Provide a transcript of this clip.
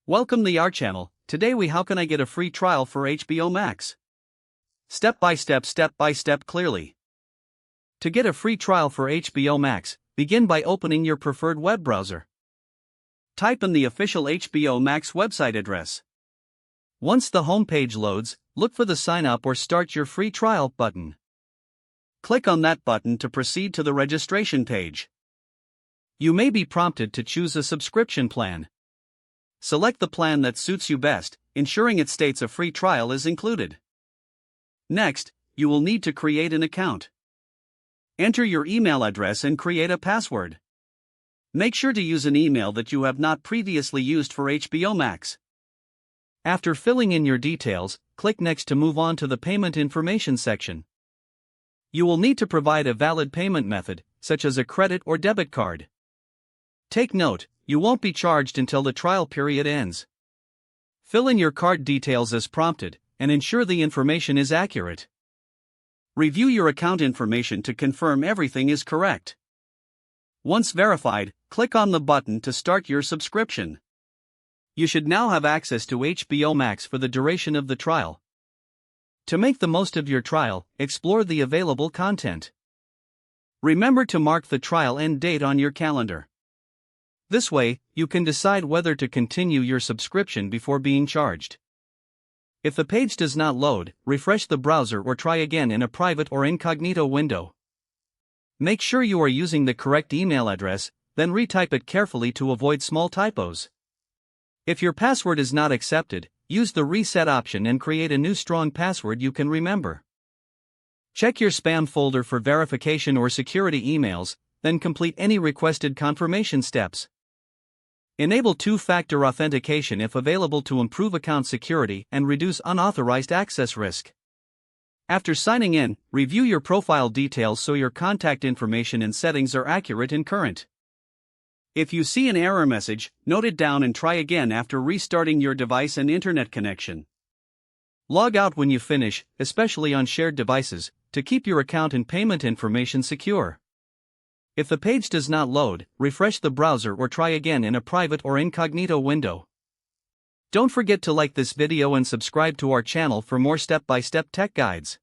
Welcome to our channel. Today how can I get a free trial for HBO Max? Step by step clearly. To get a free trial for HBO Max, begin by opening your preferred web browser. Type in the official HBO Max website address. Once the homepage loads, look for the Sign Up or Start Your Free Trial button. Click on that button to proceed to the registration page. You may be prompted to choose a subscription plan. Select the plan that suits you best, ensuring it states a free trial is included. Next, you will need to create an account. Enter your email address and create a password. Make sure to use an email that you have not previously used for HBO Max. After filling in your details, click Next to move on to the payment information section. You will need to provide a valid payment method, such as a credit or debit card. Take note, you won't be charged until the trial period ends. Fill in your card details as prompted, and ensure the information is accurate. Review your account information to confirm everything is correct. Once verified, click on the button to start your subscription. You should now have access to HBO Max for the duration of the trial. To make the most of your trial, explore the available content. Remember to mark the trial end date on your calendar. This way, you can decide whether to continue your subscription before being charged. If the page does not load, refresh the browser or try again in a private or incognito window. Make sure you are using the correct email address, then retype it carefully to avoid small typos. If your password is not accepted, use the reset option and create a new strong password you can remember. Check your spam folder for verification or security emails, then complete any requested confirmation steps. Enable two-factor authentication if available to improve account security and reduce unauthorized access risk. After signing in, review your profile details so your contact information and settings are accurate and current. If you see an error message, note it down and try again after restarting your device and internet connection. Log out when you finish, especially on shared devices, to keep your account and payment information secure. If the page does not load, refresh the browser or try again in a private or incognito window. Don't forget to like this video and subscribe to our channel for more step-by-step tech guides.